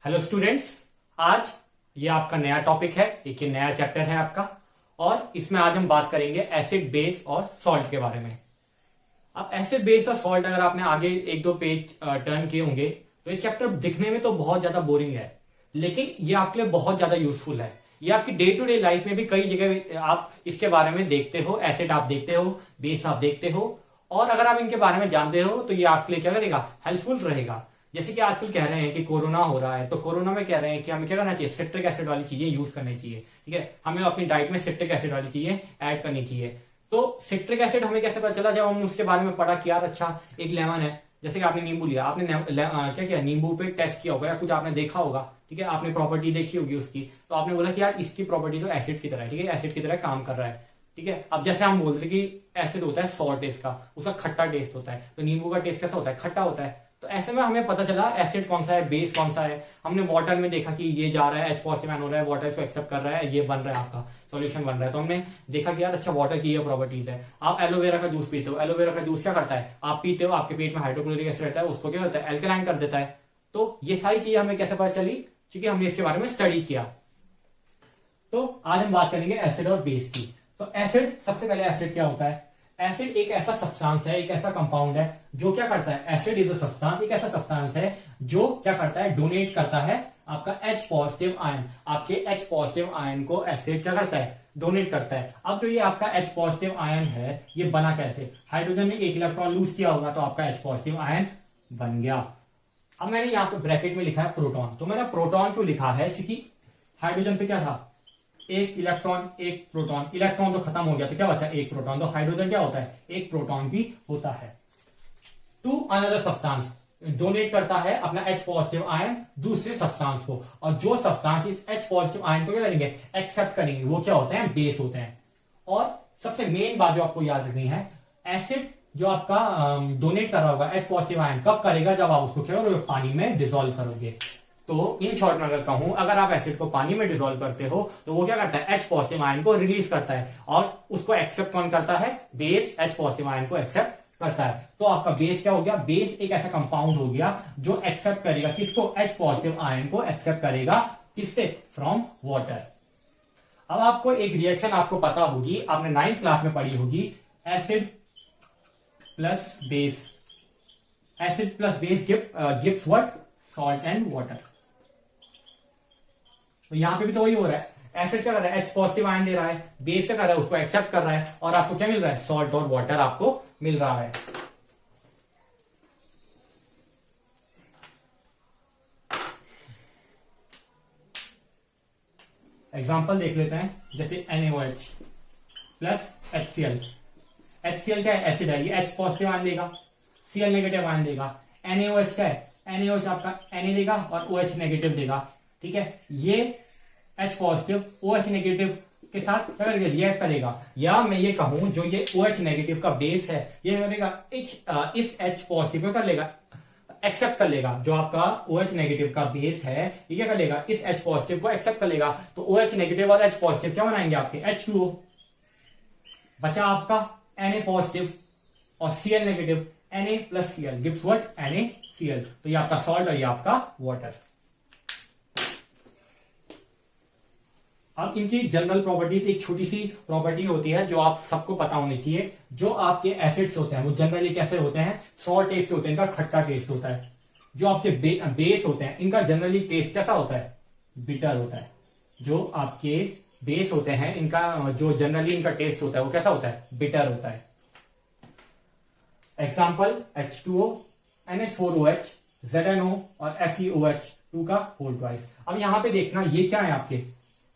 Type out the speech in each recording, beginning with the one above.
Hello students. आज ये आपका नया टॉपिक है, एक ये नया चैप्टर है आपका। और इसमें आज हम बात करेंगे एसिड बेस और सॉल्ट के बारे में। अब एसिड बेस और सॉल्ट अगर आपने आगे एक दो पेज टर्न किए होंगे तो ये चैप्टर दिखने में तो बहुत ज्यादा बोरिंग है, लेकिन ये आपके लिए बहुत ज्यादा यूजफुल है। ये आपकी डे टू डे लाइफ में भी कई जगह आप इसके बारे में देखते हो, एसिड आप देखते हो, बेस आप देखते हो। और अगर आप इनके बारे में जानते हो तो ये आपके लिए क्या करेगा, हेल्पफुल रहेगा। जैसे कि आजकल कह रहे हैं कि कोरोना हो रहा है, तो कोरोना में कह रहे हैं कि हमें क्या करना चाहिए, सिट्रिक एसिड वाली चीजें यूज करनी चाहिए। ठीक है, हमें अपनी डाइट में सिट्रिक एसिड वाली चीजें ऐड करनी चाहिए। तो सिट्रिक एसिड हमें कैसे पता चला, जब हमने उसके बारे में पढ़ा कि यार अच्छा एक लेमन है, जैसे कि आपने नींबू लिया, आपने क्या किया, नींबू पे टेस्ट किया होगा या कुछ आपने देखा होगा। ठीक है, आपने प्रॉपर्टी देखी होगी उसकी, तो आपने बोला कि यार इसकी प्रॉपर्टी तो एसिड की तरह है। ठीक है, एसिड की तरह काम कर रहा है। ठीक है, अब जैसे हम बोलते हैं कि एसिड होता है सॉर टेस्ट का, उसका खट्टा टेस्ट होता है, तो नींबू का टेस्ट कैसा होता है, खट्टा होता है। तो ऐसे में हमें पता चला एसिड कौन सा है, बेस कौन सा है। हमने वाटर में देखा कि ये जा रहा है, H पॉजिटिव आयन हो रहा है, वाटर इसको एक्सेप्ट कर रहा है, ये बन रहा है, आपका सॉल्यूशन बन रहा है। तो हमने देखा कि यार अच्छा वाटर की ये प्रॉपर्टीज है। आप एलोवेरा का जूस पीते हो, एलोवेरा का जूस क्या करता है, आप पीते हो, आपके पेट में हाइड्रोक्लोरिक एसिड रहता है, उसको क्या करता है, एल्कलाइन कर देता है। तो ये सारी चीजें हमें कैसे पता चली, क्योंकि हमने इसके बारे में स्टडी किया। तो आज हम बात करेंगे एसिड और बेस की। तो एसिड, सबसे पहले एसिड क्या होता है। एसिड एक ऐसा सब्सटेंस है, एक ऐसा कंपाउंड है जो क्या करता है, एसिड इज अ सब्सटेंस, एक ऐसा सब्सटेंस है जो क्या करता है, डोनेट करता है आपका H पॉजिटिव आयन। आपके H पॉजिटिव आयन को एसिड क्या करता है, डोनेट करता है। अब जो ये आपका H पॉजिटिव आयन है, ये बना कैसे, हाइड्रोजन ने एक इलेक्ट्रॉन लूज किया होगा तो आपका H पॉजिटिव आयन बन गया। अब मैंने यहाँ पे ब्रैकेट में लिखा है प्रोटॉन। तो मैंने प्रोटॉन क्यों लिखा है, क्योंकि हाइड्रोजन पे क्या था, एक इलेक्ट्रॉन एक प्रोटॉन, इलेक्ट्रॉन तो खत्म हो गया तो क्या बचा, एक प्रोटॉन। तो हाइड्रोजन क्या होता है, एक प्रोटॉन भी होता है। टू अनदर सब्सटेंस, डोनेट करता है अपना H पॉजिटिव आयन दूसरे सब्सटेंस को, और जो सब्सटेंस इस H पॉजिटिव आयन को क्या करेंगे, एक्सेप्ट करेंगे, वो क्या होते हैं, बेस होते हैं। और सबसे मेन बात जो आपको याद रखनी है, एसिड जो आपका डोनेट कर रहा होगा H पॉजिटिव आयन कब करेगा, जब आप उसको क्या करोगे, पानी में डिसॉल्व करोगे। तो इन शॉर्ट में अगर कहूं, अगर आप एसिड को पानी में डिसॉल्व करते हो तो वो क्या करता है, H पॉजिटिव आयन को रिलीज करता है, और उसको एक्सेप्ट कौन करता है, बेस H पॉजिटिव आयन को एक्सेप्ट करता है। तो आपका बेस क्या हो गया, बेस एक ऐसा कंपाउंड हो गया जो एक्सेप्ट करेगा किसको, H पॉजिटिव आयन को एक्सेप्ट करेगा, किससे, फ्रॉम वाटर। अब आपको एक रिएक्शन आपको पता होगी, आपने 9th क्लास में पढ़ी होगी, acid plus base. Acid plus base gives what, salt and water. तो यहां पे भी तो वही हो रहा है, एसिड क्या कर रहा है, H पॉजिटिव आयन दे रहा है, बेस क्या कर रहा है, उसको एक्सेप्ट कर रहा है, और आपको क्या मिल रहा है, सॉल्ट और वाटर आपको मिल रहा है। एग्जांपल देख लेते हैं, जैसे NaOH प्लस HCl। HCl क्या है, एसिड है, ये H पॉजिटिव आयन देगा, Cl नेगेटिव आयन देगा। NaOH क्या है, NaOH आपका Na देगा और OH नेगेटिव देगा। ठीक है, ये H पॉजिटिव OH नेगेटिव के साथ क्या करेगा, रिएक्ट करेगा। या मैं ये कहूं, जो ये OH नेगेटिव का बेस है, ये करेगा इस H पॉजिटिव को कर लेगा, एक्सेप्ट कर लेगा। जो आपका OH नेगेटिव का बेस है, ये क्या कर लेगा, इस H पॉजिटिव को एक्सेप्ट कर लेगा। तो OH नेगेटिव और H पॉजिटिव क्या बनाएंगे आपके, H2O। बचा आपका Na पॉजिटिव और Cl negative, Na plus Cl gives what, NaCl। तो ये आपका सॉल्ट और ये आपका वाटर। अब इनकी जनरल प्रॉपर्टीज, एक छोटी सी प्रॉपर्टी होती है जो आप सबको पता होनी चाहिए। जो आपके एसिड्स होते हैं वो जनरली कैसे होते हैं, सॉर टेस्ट होते हैं, इनका खट्टा टेस्ट होता है। जो आपके बेस होते हैं, इनका जनरली टेस्ट कैसा होता है, बिटर होता है। जो आपके बेस होते हैं, इनका जो जनरली इनका टेस्ट होता है वो कैसा होता है, बिटर होता है। एग्जाम्पल H2O, NH4OH, ZNO और FeOH2 का होल ट्वाइस। अब यहां पे देखना, ये क्या है आपके,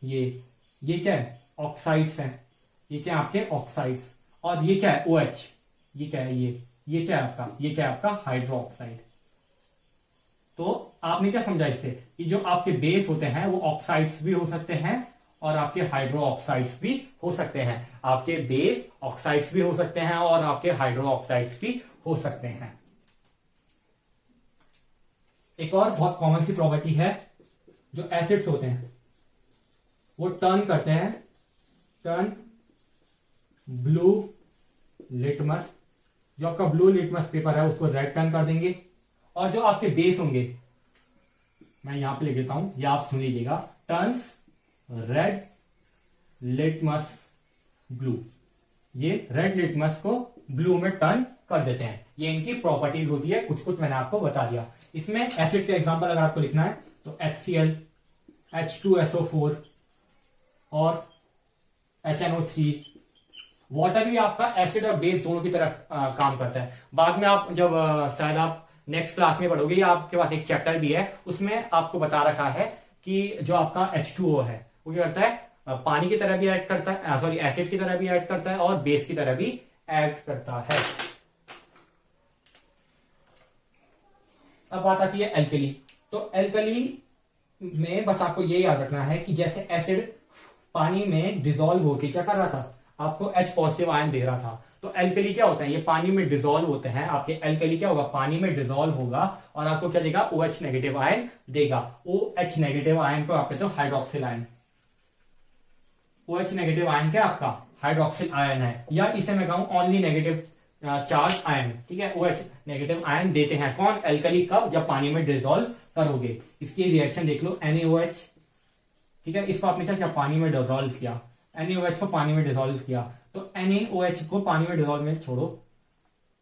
ये क्या है, ऑक्साइड्स हैं, ये क्या है आपके ऑक्साइड्स, और ये क्या है OH, ये क्या है, ये क्या है आपका, ये क्या है आपका हाइड्रो ऑक्साइड। तो आपने क्या समझा इससे, कि जो आपके बेस होते हैं वो ऑक्साइड्स भी हो सकते हैं और आपके हाइड्रो ऑक्साइड्स भी हो सकते हैं। आपके बेस ऑक्साइड्स भी हो सकते हैं और आपके हाइड्रो ऑक्साइड्स भी हो सकते हैं। एक और बहुत कॉमन सी प्रॉपर्टी है, जो एसिड्स होते हैं वो टर्न करते हैं, टर्न ब्लू लिटमस। जो आपका ब्लू लिटमस पेपर है उसको रेड टर्न कर देंगे, और जो आपके बेस होंगे, मैं यहां पे लिख देता हूं, या आप सुन लीजिएगा, टर्न्स रेड लिटमस ब्लू। ये रेड लिटमस को ब्लू में टर्न कर देते हैं। ये इनकी प्रॉपर्टीज होती है, कुछ कुछ मैंने आपको बता दिया। इसमें एसिड का एग्जांपल अगर आपको लिखना है तो HCl, H2SO4 और HNO3। वाटर भी आपका एसिड और बेस दोनों की तरफ काम करता है। बाद में आप जब शायद आप नेक्स्ट क्लास में पढ़ोगे, या आपके पास एक चैप्टर भी है, उसमें आपको बता रखा है कि जो आपका H2O है वो क्या करता है, पानी की तरह भी ऐड करता है, सॉरी एसिड की तरह भी ऐड करता है और बेस की तरह भी ऐड करता है। अब बात आती है एल्कली। तो एल्कली में बस आपको ये याद रखना है कि जैसे एसिड पानी में डिसॉल्व होकर क्या कर रहा था, आपको H पॉजिटिव आयन दे रहा था, तो एल्कली क्या होता है, ये पानी में डिसॉल्व होते हैं। आपके एल्कली क्या होगा, पानी में डिसॉल्व होगा और आपको क्या देगा, OH नेगेटिव आयन देगा। OH नेगेटिव आयन को आप कहते हो hydroxyl ion. OH negative ion क्या आपका हाइड्रोक्सिल आयन है, या इसे मैं कहूं ओनली नेगेटिव चार्ज आयन। ठीक है, OH नेगेटिव आयन देते हैं कौन, एल्कली, कब, जब पानी में डिसॉल्व करोगे। इसकी रिएक्शन देख लो, NaOH। ठीक है, इसको आपने क्या किया, पानी में डिसॉल्व किया, NaOH को पानी में डिसॉल्व किया, तो NaOH को पानी में डिसॉल्व में छोड़ो,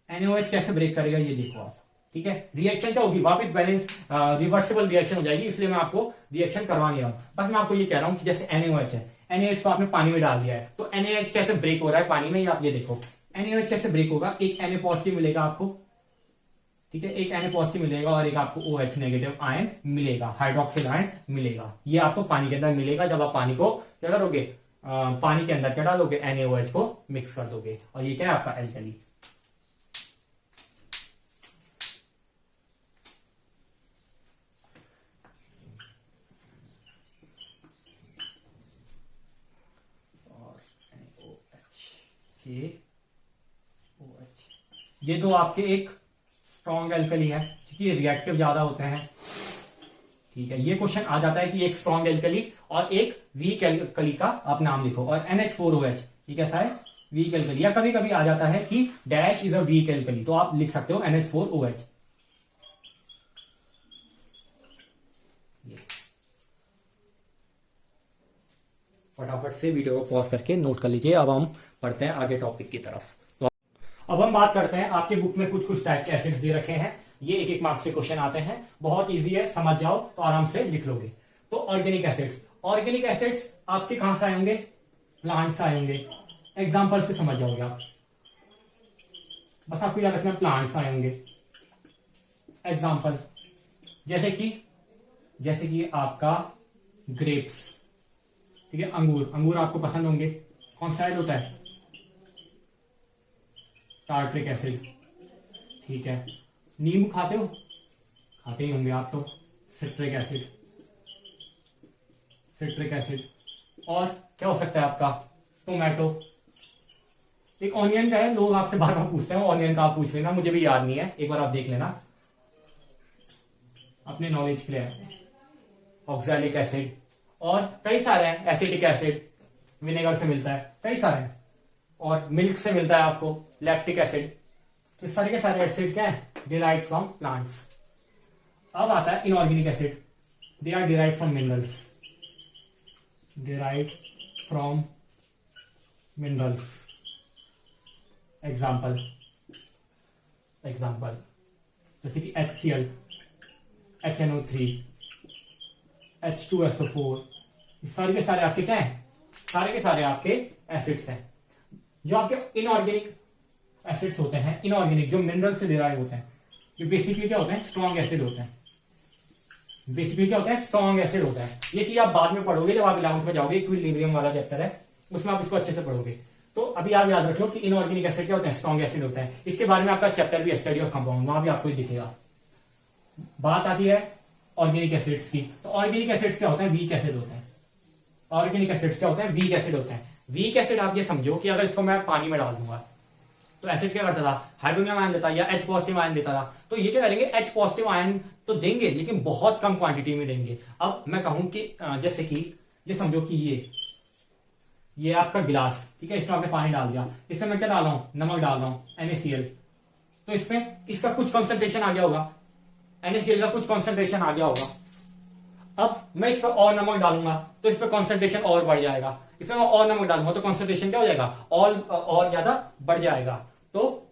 NaOH कैसे ब्रेक करेगा ये देखो आप। ठीक है, रिएक्शन क्या होगी, वापस बैलेंस रिवर्सिबल रिएक्शन हो जाएगी, इसलिए मैं आपको रिएक्शन करवा नहीं रहा हूं। बस मैं आपको ये कह रहा हूं कि जैसे NaOH है, NaOH को आपने पानी में डाल दिया है, तो NaOH कैसे ब्रेक हो रहा है पानी में, ये आप ये देखो। NaOH कैसे ब्रेक होगा, एक Na पॉजिटिव मिलेगा आपको, ठीक है, एक Na पॉजिटिव मिलेगा और एक आपको OH नेगेटिव आयन मिलेगा, हाइड्रोक्सिल आयन मिलेगा। ये आपको पानी के अंदर मिलेगा जब आप पानी को क्या करोगे, पानी के अंदर क्या डालोगे, NaOH को मिक्स कर दोगे, और ये क्या है आपका एल्कली। ये दो आपके एक स्ट्रॉन्ग एल्कली है, क्योंकि रिएक्टिव ज्यादा होते हैं। ठीक है, ये क्वेश्चन आ जाता है कि एक स्ट्रॉन्ग एल्कली और एक वीक एल्कली का आप नाम लिखो। और NH4OH ये कैसा है, वीक एल्कली। या कभी कभी आ जाता है कि dash is a weak alkali, तो आप लिख सकते हो NH4OH। फटाफट से वीडियो को पॉज करके नोट कर लीजिए। अब हम पढ़ते हैं आगे टॉपिक की तरफ। तो अब हम बात करते हैं, आपके बुक में कुछ कुछ टाइप के एसिड्स दे रखे हैं, ये एक एक मार्क्स से क्वेश्चन आते हैं, बहुत इजी है, समझ जाओ तो आराम से लिख लोगे। तो ऑर्गेनिक एसिड्स, ऑर्गेनिक एसिड्स आपके कहां से आएंगे, प्लांट से आएंगे। एग्जाम्पल से समझ जाओगे आप, बस आपको याद रखना प्लांट से आएंगे। एग्जाम्पल जैसे कि आपका ग्रेप्स, ठीक है, अंगूर, अंगूर आपको पसंद होंगे, कौन सा ऐड होता है, टार्ट्रिक एसिड। ठीक है, नींबू खाते हो, खाते ही होंगे आप तो, सिट्रिक एसिड, सिट्रिक एसिड। और क्या हो सकता है आपका, टोमेटो। एक ऑनियन का है, लोग आपसे बार बार पूछते हैं, ऑनियन का आप पूछ लेना, मुझे भी याद नहीं है, एक बार आप देख लेना अपने नॉलेज के लिए। ऑक्सैलिक एसिड, और कई सारे हैं, एसिटिक एसिड विनेगर से मिलता है, कई सारे हैं, और मिल्क से मिलता है आपको, लैक्टिक एसिड। तो सारे के सारे एसिड क्या है, डिराइव फ्रॉम प्लांट्स। अब आता है inorganic acid, they are derive from minerals, derive from minerals. Example जैसे कि HCl, HNO3, H2SO4, सारे के सारे आपके क्या हैं, सारे के सारे आपके एसिड्स हैं। जो आपके इनऑर्गेनिक एसिड्स होते हैं, इनऑर्गेनिक जो मिनरल से डिराइव होते हैं, ये बेसिकली क्या होते हैं, स्ट्रॉन्ग एसिड होते हैं। बेसिकली क्या होता है, स्ट्रॉन्ग एसिड होता है। ये चीज आप बाद में पढ़ोगे, जब आप 11th में जाओगे, इक्विलिब्रियम वाला चैप्टर है, उसमें आप इसको अच्छे से पढ़ोगे। तो अभी आप याद रख लो कि इनऑर्गेनिक एसिड क्या होते हैं, स्ट्रॉन्ग एसिड होते हैं। इसके बारे में आपका चैप्टर भी स्टडी ऑफ कंपाउंड, वहां भी आपको दिखेगा। बात आती है ऑर्गेनिक एसिड्स की, तो ऑर्गेनिक एसिड्स क्या होते हैं, वीक एसिड होते हैं। ऑर्गेनिक एसिड्स क्या होते हैं, वीक एसिड होते हैं। वीक एसिड आप ये समझो कि अगर इसको मैं पानी में डाल दूंगा तो एसिड क्या करता था, हाइड्रोनियम आयन देता या H पॉजिटिव आयन देता था। तो ये क्या करेंगे, H पॉजिटिव आयन तो देंगे लेकिन बहुत कम क्वांटिटी में देंगे। अब मैं कहूं कि जैसे कि ये समझो कि ये आपका गिलास, ठीक है, इसमें आपने पानी डाल दिया, इसमें मैं क्या डाल रहा हूं, नमक डाल रहा हूं, NaCl। तो इसमें इसका कुछ कॉन्सेंट्रेशन आ गया होगा, NaCl का कुछ कॉन्सेंट्रेशन आ गया होगा, अब मैं इस पर और नमक डालूंगा तो इस पर कॉन्सेंट्रेशन और बढ़ जाएगा, इसमें मैं और नमक डालूंगा तो कॉन्सेंट्रेशन क्या हो जाएगा, और ज्यादा बढ़ जाएगा। तो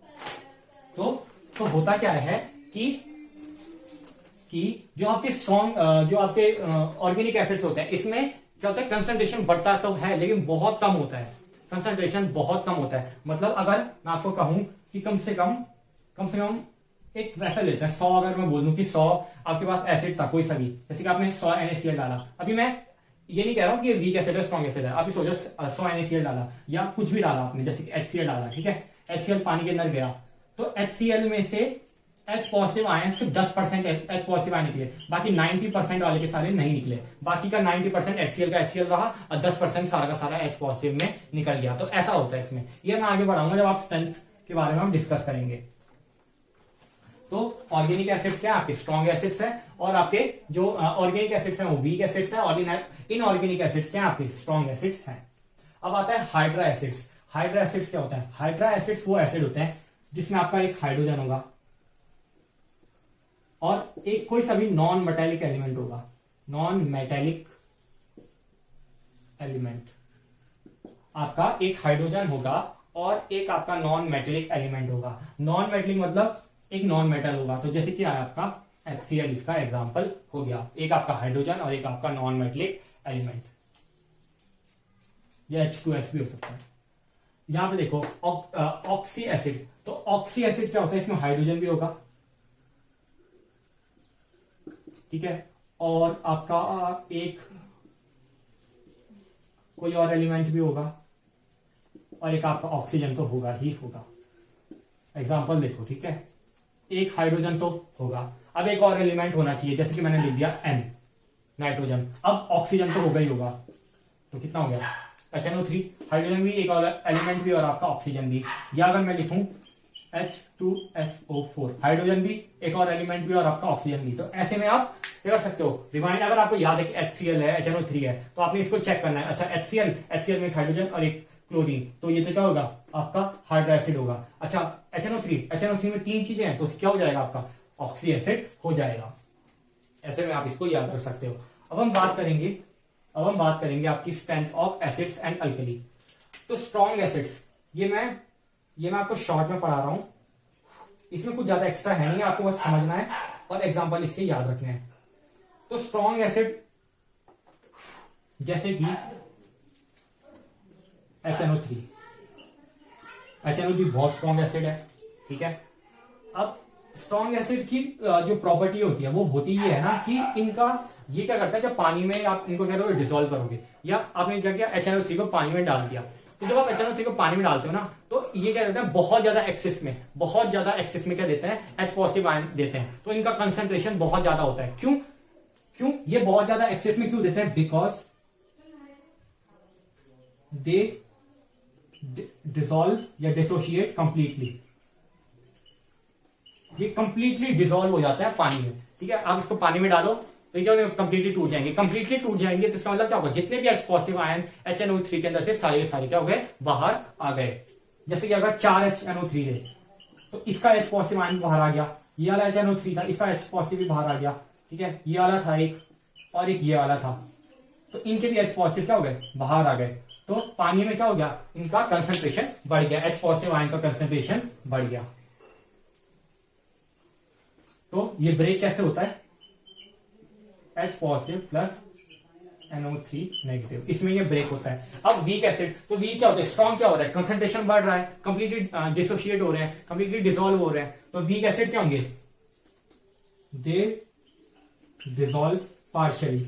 होता क्या है कि जो आपके स्ट्रॉन्ग जो आपके ऑर्गेनिक एसिड्स होते हैं इसमें क्या होता है, कंसंट्रेशन बढ़ता तो है लेकिन बहुत कम होता है, कंसंट्रेशन बहुत कम होता है। मतलब अगर मैं आपको कहूं कि कम से कम एक वैसा लेते हैं 100, अगर मैं बोल दूं कि 100 आपके पास एसिड था कोई सा भी, जैसे कि आपने 100 NaCl डाला, अभी मैं ये नहीं कह रहा हूं कि ये वीक एसिड है स्ट्रॉन्ग एसिड है, आप सोचो 100 NaCl डाला या कुछ भी डाला आपने, जैसे कि HCl डाला, ठीक है, HCl पानी के अंदर गया तो HCl में से H पॉजिटिव आयन सिर्फ 10% H पॉजिटिव आयन निकले, बाकी 90% वाले के सारे नहीं निकले, बाकी का 90% HCl का HCl रहा और 10% सारा का सारा H पॉजिटिव में निकल गया। तो ऐसा होता है इसमें, ये मैं आगे बढ़ाऊंगा जब आप स्ट्रेंथ के बारे में हम डिस्कस करेंगे। तो ऑर्गेनिक एसिड्स क्या है, आपके स्ट्रॉन्ग एसिड्स है, और आपके जो ऑर्गेनिक एसिड्स हैं वो वीक एसिड्स हैं, और इनऑर्गेनिक एसिड्स क्या है, आपके स्ट्रॉन्ग एसिड्स हैं। अब आता है हाइड्रा एसिड्स। हाइड्रा एसिड्स क्या होता है, हाइड्रा एसिड्स वो एसिड होते हैं जिसमें आपका एक हाइड्रोजन होगा और एक कोई सा भी नॉन मेटेलिक एलिमेंट होगा, नॉन मेटेलिक एलिमेंट, आपका एक हाइड्रोजन होगा और एक आपका नॉन मेटेलिक एलिमेंट होगा। नॉन मेटेलिक मतलब एक नॉन मेटल होगा, तो जैसे कि आपका HCl इसका एग्जांपल हो गया, एक आपका हाइड्रोजन और एक आपका नॉन मेटेलिक एलिमेंट, या H2S भी हो सकता है। यहां पे देखो ऑक्सी एसिड, तो ऑक्सी एसिड क्या होता है, इसमें हाइड्रोजन भी होगा, ठीक है, और आपका एक कोई और एलिमेंट भी होगा और एक आपका ऑक्सीजन तो होगा ही होगा। एग्जांपल देखो, ठीक है, एक हाइड्रोजन तो होगा, अब एक और एलिमेंट होना चाहिए, जैसे कि मैंने लिख दिया N, नाइट्रोजन, अब ऑक्सीजन तो होगा ही होगा, तो कितना हो गया HNO3, हाइड्रोजन भी एक और एलिमेंट भी और आपका ऑक्सीजन भी। या अगर मैं लिखूं H2SO4, हाइड्रोजन भी एक और एलिमेंट भी और आपका ऑक्सीजन भी। तो ऐसे में आप कर सकते हो रिमाइंड, अगर आपको याद है कि HCl है, HNO3 है, तो आपने इसको चेक करना है, अच्छा HCl में एक हाइड्रोजन और एक क्लोरीन, तो ये तो क्या होगा, आपका हाइड्रा एसिड होगा। अच्छा HNO3 में 3 चीजें हैं, तो क्या हो जाएगा, आपका ऑक्सी एसिड हो जाएगा। ऐसे में आप इसको याद रख सकते हो। अब हम बात करेंगे आपकी strength of acids and alkali. तो स्ट्रॉन्ग एसिड्स, ये मैं आपको शॉर्ट में पढ़ा रहा हूं, इसमें कुछ ज्यादा एक्स्ट्रा है नहीं, आपको बस समझना है और एग्जांपल इसके याद रखने हैं। तो स्ट्रॉन्ग एसिड जैसे कि HNO3 बहुत स्ट्रॉन्ग एसिड है, ठीक है। अब स्ट्रॉन्ग एसिड की जो प्रॉपर्टी होती है वो होती ये है ना कि इनका ये क्या करता है, जब पानी में आप इनको क्या करोगे, डिसॉल्व करोगे, या आपने क्या किया HNO3 को पानी में डाल दिया, तो जब आप HNO3 को पानी में डालते हो ना, तो ये क्या करता है, बहुत ज्यादा एक्सेस में क्या देते हैं, H पॉजिटिव आयन देते हैं, तो इनका कंसंट्रेशन बहुत ज्यादा होता है। क्यों ये बहुत ज्यादा एक्सेस में क्यों देते हैं, बिकॉज दे डिसॉल्व या डिसोशिएट कंप्लीटली, ये कंप्लीटली डिसॉल्व हो जाता है पानी में, ठीक है। आप इसको पानी में डालो तो क्या होगा, कंप्लीटली टूट जाएंगे, तो इसका मतलब क्या होगा, जितने भी H पॉजिटिव आयन HNO3 के अंदर थे सारे क्या हो गए, बाहर आ गए। जैसे कि अगर 4 HNO3 है तो इसका H पॉजिटिव आयन बाहर आ गया, ये वाला HNO3 था, इसका H पॉजिटिव भी बाहर आ गया, ठीक है, ये वाला था एक और एक ये वाला था, तो इनके भी H पॉजिटिव क्या हो गए, बाहर आ गए। तो पानी में क्या हो गया, इनका कंसंट्रेशन बढ़ गया, H पॉजिटिव आयन का कंसंट्रेशन बढ़ गया। तो ये ब्रेक कैसे होता है, H positive plus NO3 negative, इसमें ये ब्रेक होता है। अब वीक एसिड, तो वीक क्या होता है, स्ट्रॉन्ग क्या हो रहा है, कंसंट्रेशन बढ़ रहा है, कंप्लीटली डिसोशिएट हो रहे हैं, कंप्लीटली डिसॉल्व हो रहे हैं, तो वीक एसिड क्या होंगे, दे डिसॉल्व पार्शियली,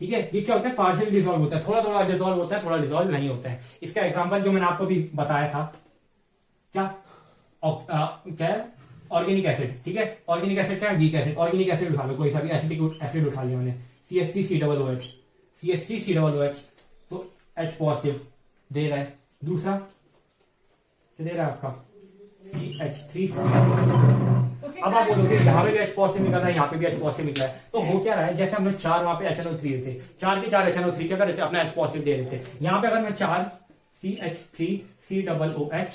ठीक है। ये क्या होता है, पार्शियली डिसॉल्व होता है, थोड़ा डिसॉल्व होता है, थोड़ा डिसॉल्व नहीं होता है। इसका एग्जांपल जो मैंने आपको भी बताया था, क्या ऑर्गेनिक एसिड, ठीक है, ऑर्गेनिक एसिड क्या है, वीक एसिड। ऑर्गेनिक एसिड उठा लो, कोई सा भी एसिडिक एसिड उठा लिया मैंने, CH3COOH, तो H पॉजिटिव दे रहा है, दूसरा क्या दे रहा है आपका CH3। अब आप बोलोगे यहाँ पे भी H पॉजिटिव निकल रहा है, यहाँ पे भी H पॉजिटिव निकला है, तो हो क्या रहा है, जैसे हमने 4 वहां पे HNO3 थे, 4 के 4 HNO3 क्या कर रहे थे, अपना H पॉजिटिव दे रहे थे। यहाँ पे अगर मैं 4 CH3COOH,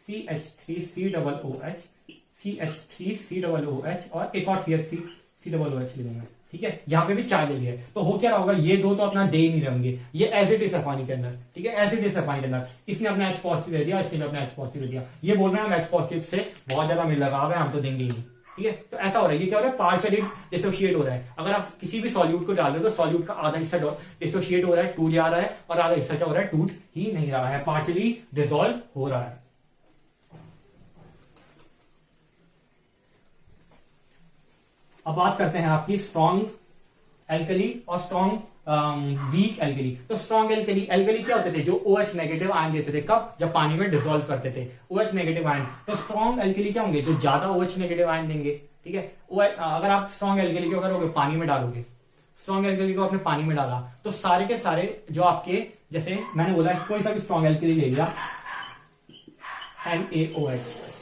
CH3COOH, CH3COOH और एक और COOH ले लूंगा, ठीक है। यहाँ पे भी 4 ले लिया, तो हो क्या रहा होगा, ये दो तो अपना दे ही नहीं रहेंगे, ये एसिड है पानी के अंदर, ठीक है, एसिड है पानी के अंदर। इसने अपना H पॉजिटिव दे दिया, इसने अपना H पॉजिटिव दे दिया, ये बोल रहे हैं हम H पॉजिटिव से बहुत ज्यादा मिल लगाव है, हम तो देंगे ही नहीं, ठीक है। तो ऐसा हो रहा है, ये क्या हो रहा है, पार्शियली डिसोशिएट हो रहा है। अगर आप किसी भी सॉल्यूट को डाल दो तो सॉल्यूट का आधा हिस्सा डिसोशिएट हो रहा है, टूट जा रहा है, और आधा हिस्सा क्या हो रहा है, टूट ही नहीं रहा है, पार्शियली डिसॉल्व हो रहा है। अब बात करते हैं आपकी स्ट्रॉन्ग एल्कली और स्ट्रॉन्ग वीक एल्कली। तो स्ट्रॉन्ग एल्कली क्या होते थे, जो OH नेगेटिव आयन देते थे, कब, जब पानी में डिसॉल्व करते थे OH नेगेटिव आयन। तो स्ट्रॉन्ग एल्कली क्या होंगे, जो ज्यादा OH नेगेटिव आयन देंगे, ठीक है। अगर आप स्ट्रॉन्ग एल्कली को करोगे, पानी में डालोगे, स्ट्रॉन्ग एल्कली को आपने पानी में डाला, तो सारे के सारे जो आपके, जैसे मैंने बोला कोई सा भी स्ट्रॉन्ग एल्कली ले लिया,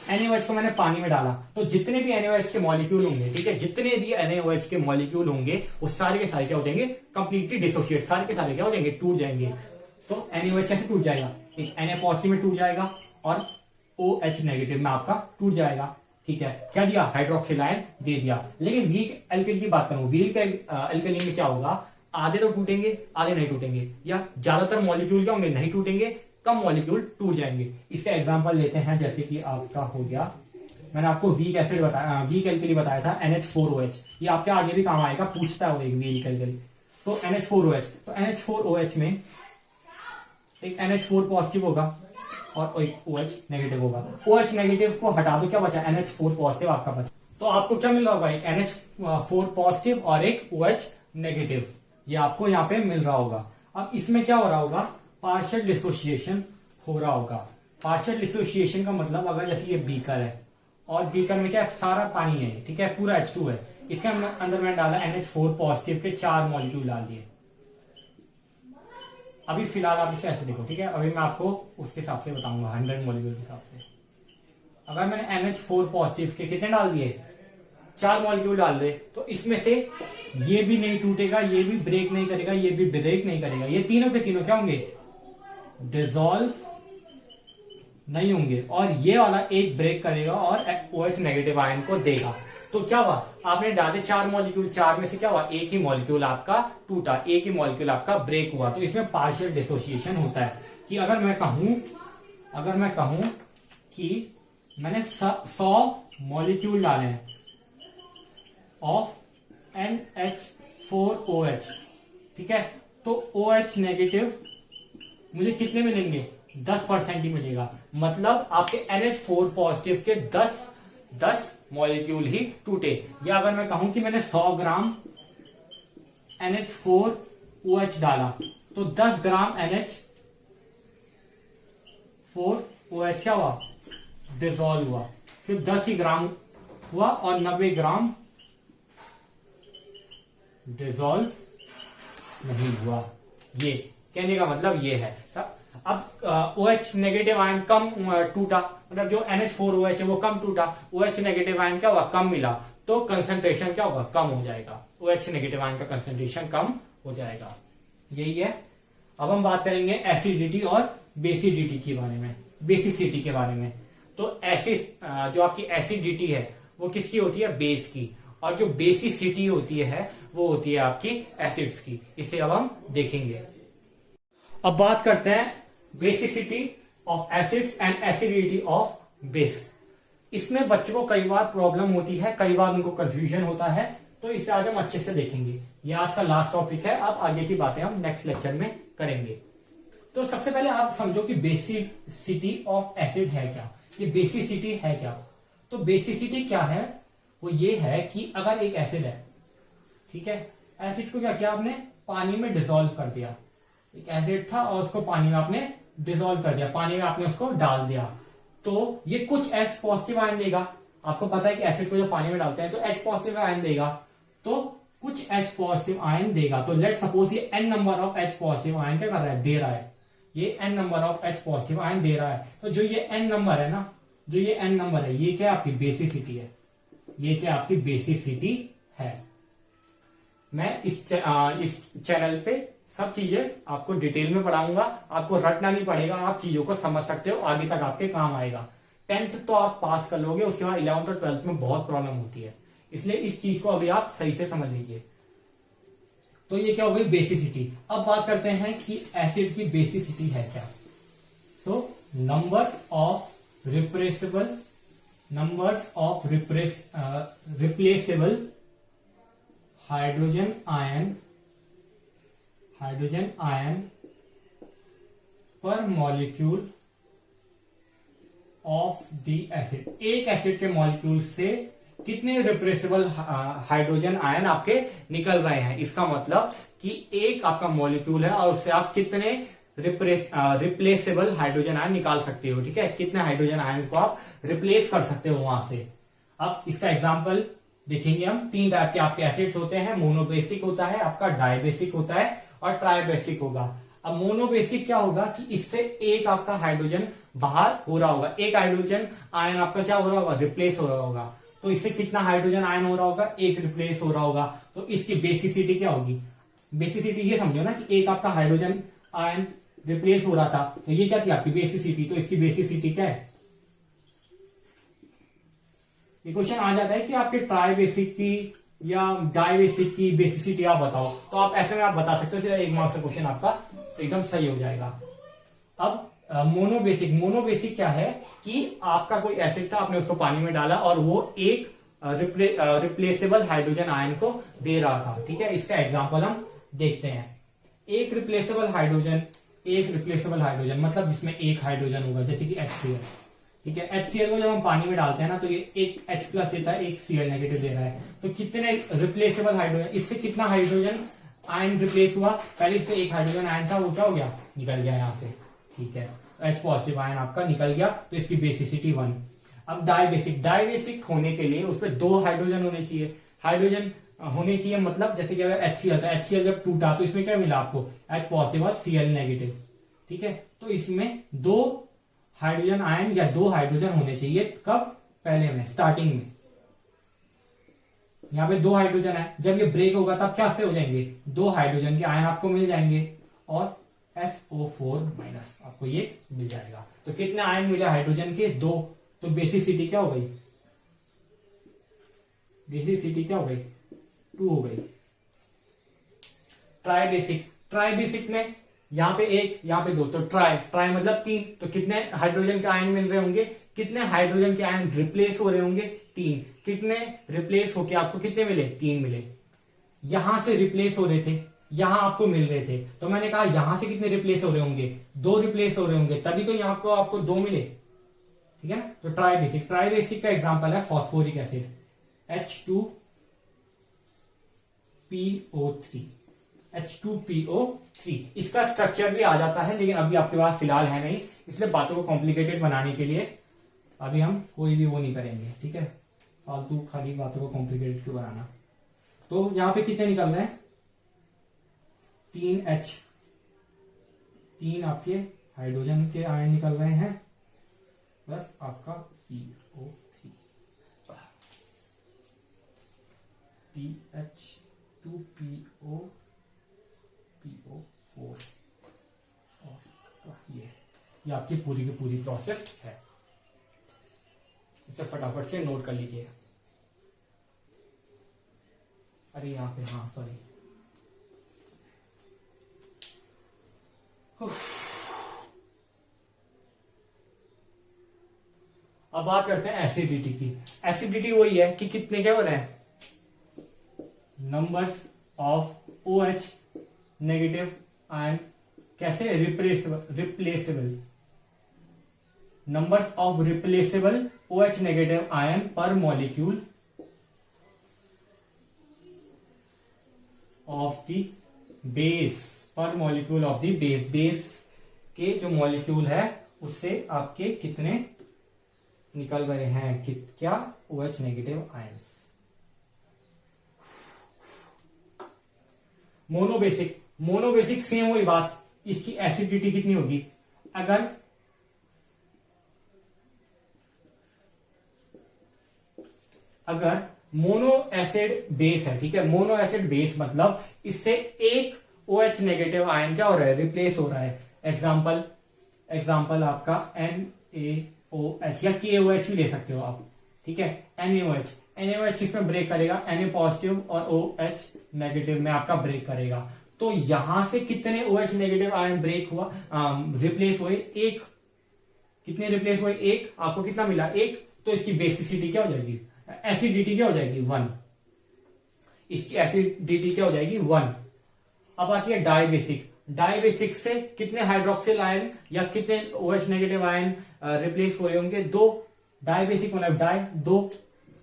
NaOH को मैंने पानी में डाला, तो जितने भी NaOH के मॉलिक्यूल होंगे, ठीक है, जितने भी NaOH के मॉलिक्यूल होंगे, वो सारे के सारे क्या हो जाएंगे, कंप्लीटली डिसोशिएट, सारे के सारे क्या हो जाएंगे, टूट जाएंगे। तो NaOH कैसे टूट जाएगा, एक Na पॉजिटिव में टूट जाएगा और OH नेगेटिव में आपका टूट जाएगा, ठीक है। क्या दिया, हाइड्रोक्सिल आयन दे दिया। लेकिन वीक एल्कली की बात करूं, वीक एल्कली में क्या होगा, आधे तो टूटेंगे, आधे नहीं टूटेंगे, या ज्यादातर मॉलिक्यूल क्या होंगे, नहीं टूटेंगे, कम मॉलिक्यूल टूट जाएंगे। इसका एग्जांपल लेते हैं, जैसे कि आपका हो गया, मैंने आपको वीक एसिड बताया, वीक एल्कली बताया था, NH4OH, ये आपके आगे भी काम आएगा, पूछता है वो एक वीक एल्कली। तो NH4OH, तो NH4OH में एक NH4 पॉजिटिव होगा और एक OH नेगेटिव होगा। OH नेगेटिव को हटा दो, क्या बचा, NH4 पॉजिटिव आपका बचा। तो आपको क्या मिल रहा होगा, एक NH4 पॉजिटिव और एक OH नेगेटिव, ये आपको यहाँ पे मिल रहा होगा। अब इसमें क्या हो रहा होगा, पार्शियल डिसोसिएशन हो रहा होगा। पार्शियल डिसोसिएशन का मतलब, अगर जैसे ये बीकर है और बीकर में क्या सारा पानी है, ठीक है, पूरा H2 है, इसके अंदर मैंने डाला NH4 पॉजिटिव के 4 मॉलिक्यूल डाल दिए। अभी फिलहाल आप इसे ऐसे देखो, ठीक है, अभी मैं आपको उसके हिसाब से बताऊंगा, 100 मॉलिक्यूल के हिसाब से। अगर मैंने NH4 पॉजिटिव के कितने डाल दिए, 4 मॉलिक्यूल डाल दे, तो इसमें से ये भी नहीं टूटेगा, ये भी ब्रेक नहीं करेगा, ये भी ब्रेक नहीं करेगा, ये तीनों के तीनों क्या होंगे, डिसॉल्व नहीं होंगे, और ये वाला एक ब्रेक करेगा और OH नेगेटिव आयन को देगा। तो क्या हुआ, आपने डाले 4 मॉलिक्यूल, 4 में से क्या हुआ, एक ही मॉलिक्यूल आपका टूटा, एक ही मॉलिक्यूल आपका ब्रेक हुआ। तो इसमें पार्शियल डिसोसिएशन होता है। कि अगर मैं कहूं कि मैंने 100 मॉलिक्यूल डाले हैं ऑफ NH4OH, ठीक है, तो OH नेगेटिव मुझे कितने मिलेंगे, 10% ही मिलेगा। मतलब आपके NH4 पॉजिटिव के 10 मॉलिक्यूल ही टूटे। या अगर मैं कहूं कि मैंने 100 ग्राम NH4OH डाला, तो 10 ग्राम NH4OH क्या हुआ, डिसॉल्व हुआ, सिर्फ 10 ही ग्राम हुआ और 90 ग्राम डिसॉल्व नहीं हुआ। ये कहने का मतलब ये है। अब OH नेगेटिव आयन कम टूटा, मतलब जो NH4OH है वो कम टूटा, OH नेगेटिव आयन क्या हुआ, कम मिला, तो कंसंट्रेशन क्या होगा, कम हो जाएगा, OH नेगेटिव आयन का कंसंट्रेशन कम हो जाएगा। यही है। अब हम बात करेंगे एसिडिटी और बेसिडिटी के बारे में, बेसिसिटी के बारे में। तो जो आपकी एसिडिटी है वो किसकी होती है, बेस की, और जो बेसिसिटी होती है वो होती है आपकी एसिड्स की। इसे अब हम देखेंगे। अब बात करते हैं basicity of acids and acidity of base. इसमें बच्चों को कई बार प्रॉब्लम होती है, कई बार उनको कंफ्यूजन होता है, तो इसे आज हम अच्छे से देखेंगे। ये आज का लास्ट टॉपिक है, अब आगे की बातें हम नेक्स्ट लेक्चर में करेंगे। तो सबसे पहले आप समझो कि बेसिसिटी ऑफ एसिड है क्या, ये बेसिसिटी है क्या। तो बेसिसिटी क्या है, वो ये है कि अगर एक एसिड है, ठीक है, एसिड को क्या किया आपने, पानी में डिसॉल्व कर दिया। एक एसिड था और उसको पानी में आपने डिसॉल्व कर दिया, पानी में आपने उसको डाल दिया, तो ये कुछ H पॉजिटिव आयन देगा। आपको पता है कि एसिड को जब पानी में डालते हैं तो H पॉजिटिव आयन देगा, तो कुछ H पॉजिटिव आयन देगा। तो लेट सपोज ये n number of H positive ion क्या कर रहा है, दे रहा है, ये n number of H positive ion दे रहा है। तो जो ये n नंबर है ना, जो ये n नंबर है, ये क्या आपकी बेसिसिटी है, ये क्या आपकी बेसिसिटी है। मैं इस चैनल पे सब चीजें आपको डिटेल में पढ़ाऊंगा, आपको रटना नहीं पड़ेगा, आप चीजों को समझ सकते हो, आगे तक आपके काम आएगा। 10th तो आप पास कर लोगे, उसके बाद 11th और 12th में बहुत प्रॉब्लम होती है। इसलिए इस चीज को अभी आप सही से समझ लीजिए। तो ये क्या हो गई, बेसिसिटी। अब बात करते हैं कि एसिड की बेसिसिटी है क्या। तो numbers of replaceable hydrogen ion per molecule of the acid. एक एसिड के मॉलिक्यूल से कितने रिप्लेसेबल हाइड्रोजन आयन आपके निकल रहे हैं। इसका मतलब कि एक आपका मॉलिक्यूल है और उससे आप कितने रिप्लेसेबल हाइड्रोजन आयन निकाल सकते हो। ठीक है, कितने हाइड्रोजन आयन को आप रिप्लेस कर सकते हो वहां से। अब इसका एग्जांपल देखेंगे हम। 3 टाइप के आपके एसिड्स होते हैं, मोनोबेसिक होता है, आपका डाइबेसिक होता है और ट्राइबेसिक होगा। अब मोनोबेसिक क्या होगा कि इससे एक आपका हाइड्रोजन बाहर हो रहा होगा, एक हाइड्रोजन आयन आपका क्या हो रहा होगा, रिप्लेस हो रहा होगा। तो इससे कितना हाइड्रोजन आयन हो रहा होगा, एक रिप्लेस हो रहा होगा। तो इसकी बेसिसिटी क्या होगी, बेसिसिटी ये समझो ना कि एक आपका हाइड्रोजन आयन रिप्लेस हो रहा था, तो ये क्या थी आपकी बेसिसिटी। तो इसकी बेसिसिटी क्या है, ये क्वेश्चन आ जाता है कि आपके ट्राइबेसिक की या डाइबेसिक की बेसिसिटी आप बताओ। तो आप ऐसे में आप बता सकते हो, 1 मार्क्स का क्वेश्चन आपका एकदम सही हो जाएगा। अब मोनोबेसिक क्या है कि आपका कोई एसिड था, आपने उसको पानी में डाला और वो एक रिप्लेसेबल हाइड्रोजन आयन को दे रहा था। ठीक है, इसका एग्जांपल हम देखते हैं। एक रिप्लेसेबल हाइड्रोजन मतलब जिसमें एक हाइड्रोजन होगा, जैसे कि HCl। ठीक है, HCl को जब हम पानी में डालते हैं ना, तो ये एक H+ देता है, एक Cl नेगेटिव दे रहा है। तो कितने रिप्लेसेबल हाइड्रोजन, इससे कितना हाइड्रोजन आयन रिप्लेस हुआ, पहले इससे एक हाइड्रोजन आयन था, वो क्या हो गया, निकल गया यहां से। ठीक है, H+ आयन आपका निकल गया, तो इसकी बेसिसिटी 1। अब डाइबेसिक होने के लिए उसमें 2 हाइड्रोजन होने चाहिए। हाइड्रोजन होने चाहिए मतलब जैसे कि अगर HCl था, HCl जब टूटा तो इसमें क्या मिला आपको, H+ और Cl नेगेटिव। ठीक है, तो इसमें 2 हाइड्रोजन आयन या 2 हाइड्रोजन होने चाहिए। कब, पहले में, स्टार्टिंग में। यहां पे 2 हाइड्रोजन है, जब ये ब्रेक होगा तब क्या से हो जाएंगे, 2 हाइड्रोजन के आयन आपको मिल जाएंगे और SO4- आपको ये मिल जाएगा। तो कितने आयन मिले हाइड्रोजन के, 2। तो बेसिसिटी क्या हो गई, 2 हो गई। ट्राइबेसिक में यहां पे 1, यहां पे 2, तो ट्राई मतलब 3। तो कितने हाइड्रोजन के आयन मिल रहे होंगे, कितने हाइड्रोजन के आयन रिप्लेस हो रहे होंगे, 3। कितने रिप्लेस होके आपको कितने मिले, 3 मिले। यहां से रिप्लेस हो रहे थे, यहां आपको मिल रहे थे, तो मैंने कहा यहां से कितने रिप्लेस हो रहे होंगे, 2 रिप्लेस हो रहे होंगे, तभी तो यहां को आपको 2 मिले। ठीक है ना, तो ट्राइबेसिक का एग्जांपल है फॉस्फोरिक एसिड, H2PO3। इसका स्ट्रक्चर भी आ जाता है, लेकिन अभी आपके पास फिलहाल है नहीं, इसलिए बातों को कॉम्प्लिकेटेड बनाने के लिए अभी हम कोई भी वो नहीं करेंगे। ठीक है, फालतू खाली बातों को कॉम्प्लिकेटेड क्यों बनाना। तो यहां पे कितने निकल रहे हैं, 3 आपके हाइड्रोजन के आयन निकल रहे हैं, प्लस आपका PO3, PH2PO4 और ये आपकी पूरी की पूरी प्रोसेस है। इसे फटाफट से नोट कर लीजिए। अरे यहां पे, हाँ सॉरी, अब बात करते हैं एसिडिटी की। एसिडिटी वही है कि कितने क्या हो रहे हैं, numbers of OH negative ion, कैसे, replaceable numbers of replaceable OH negative ion per molecule of the base, per molecule of the base के जो मॉलिक्यूल है उससे आपके कितने निकल रहे हैं, क्या, OH negative ions. Monobasic same वही बात, इसकी एसिडिटी कितनी होगी, अगर मोनो एसिड बेस है। ठीक है, मोनो एसिड बेस मतलब इससे एक OH नेगेटिव आयन क्या हो रहा है, रिप्लेस हो रहा है। एग्जाम्पल आपका NaOH या KOH भी ले सकते हो आप। ठीक है, NaOH इसमें ब्रेक करेगा, Na पॉजिटिव और OH नेगेटिव में आपका ब्रेक करेगा। तो यहां से कितने OH नेगेटिव आयन ब्रेक हुआ, रिप्लेस हुए? एक। कितने रिप्लेस हुए? एक। आपको कितना मिला? एक। तो इसकी बेसिसिटी क्या हो जाएगी? एसिडिटी क्या हो जाएगी? 1। इसकी एसिडिटी क्या हो जाएगी? 1। अब आती है डाइबेसिक। डाइबेसिक से कितने हाइड्रोक्सिल आयन या कितने OH नेगेटिव आयन रिप्लेस हुए होंगे? 2। डाइबेसिक मतलब डाई, 2।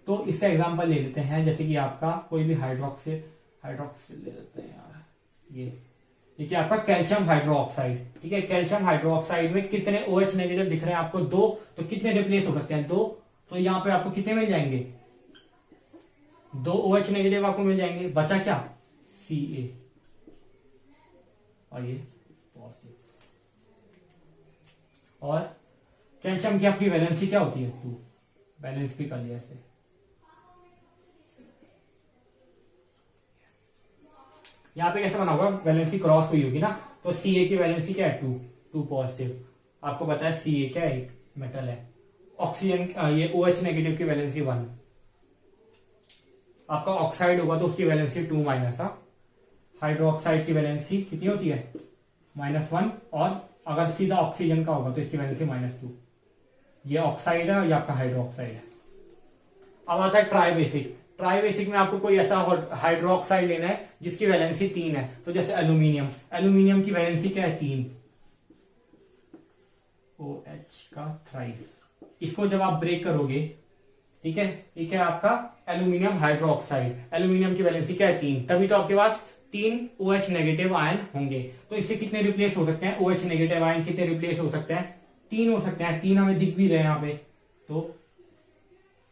तो इसका एग्जांपल ले लेते हैं, जैसे कि आपका कोई भी हाइड्रोक्सिल ले लेते हैं यार, ये क्या आपका कैल्शियम हाइड्रोक्साइड। ठीक है, कैल्शियम हाइड्रोक्साइड में कितने OH नेगेटिव दिख रहे हैं आपको? 2। तो कितने रिप्लेस हो सकते हैं? 2। तो यहां पे आपको कितने मिल जाएंगे? 2 OH नेगेटिव आपको मिल जाएंगे। बचा क्या? Ca और ये पॉजिटिव। और कैल्शियम की आपकी वैलेंसी क्या होती है? 2। बैलेंस भी कर लिया ऐसे। यहां पे कैसे बना होगा? वैलेंसी क्रॉस हुई होगी ना, तो Ca की वैलेंसी क्या है? 2 पॉजिटिव। आपको पता है Ca क्या है? एक मेटल है। ऑक्सीजन ये OH नेगेटिव की वैलेंसी 1। आपका ऑक्साइड होगा तो उसकी वैलेंसी 2 माइनस। हाइड्रोक्साइड की वैलेंसी कितनी होती है? -1। और अगर सीधा ऑक्सीजन का होगा तो इसकी वैलेंसी -2। ये ऑक्साइड है, ये आपका हाइड्रोक्साइड है। अब आता है ट्राइबेसिक। ट्राइबेसिक में आपको कोई ऐसा हाइड्रोक्साइड लेना है जिसकी वैलेंसी 3 है। तो जैसे एल्यूमिनियम, एल्यूमिनियम की वैलेंसी क्या है? 3। OH का थ्राइस। इसको जब आप ब्रेक करोगे, ठीक है, ये क्या है आपका? Aluminium hydroxide. एल्यूमिनियम की वैलेंसी क्या है? 3। तभी तो आपके पास 3 OH नेगेटिव आयन होंगे। तो इससे कितने रिप्लेस हो सकते हैं? OH नेगेटिव आयन कितने रिप्लेस हो सकते हैं? 3 हो सकते हैं। 3 हमें दिख भी रहे हैं यहां पे। तो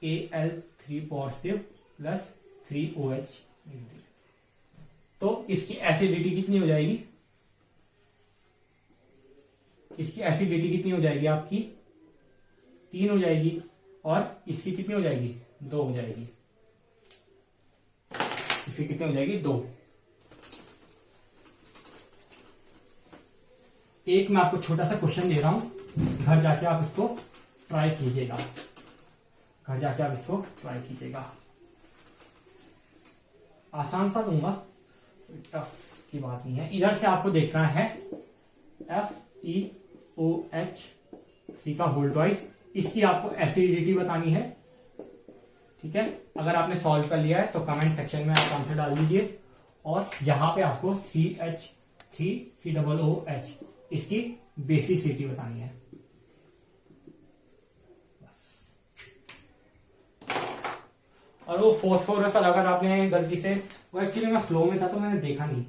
Al3 positive plus 3 OH negative. तो इसकी एसिडिटी कितनी हो जाएगी? इसकी एसिडिटी कितनी हो जाएगी आपकी? 3 हो जाएगी। और इसकी कितनी हो जाएगी? 2 हो जाएगी। इसकी कितनी हो जाएगी? 2। एक मैं आपको छोटा सा क्वेश्चन दे रहा हूं, घर जाके आप इसको ट्राई कीजिएगा। घर जाके आप इसको ट्राई कीजिएगा। आसान सा दूंगा, टफ की बात नहीं है। इधर से आपको देखना है FeOH3 का होल ट्वाइस। इसकी आपको एसिडिटी बतानी है। ठीक है, अगर आपने सॉल्व कर लिया है तो कमेंट सेक्शन में आप आंसर डाल दीजिए। और यहां पे आपको CH3COOH इसकी बेसिसिटी बतानी है। बस। और वो फॉस्फोरस अगर आपने गलती से, वो एक्चुअली मैं फ्लो में था तो मैंने देखा नहीं,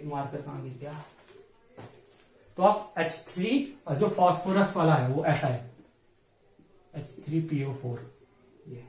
मार्कर कहां गिर गया। तो आप H3 जो फॉस्फोरस वाला है वो ऐसा है, H3PO4 ये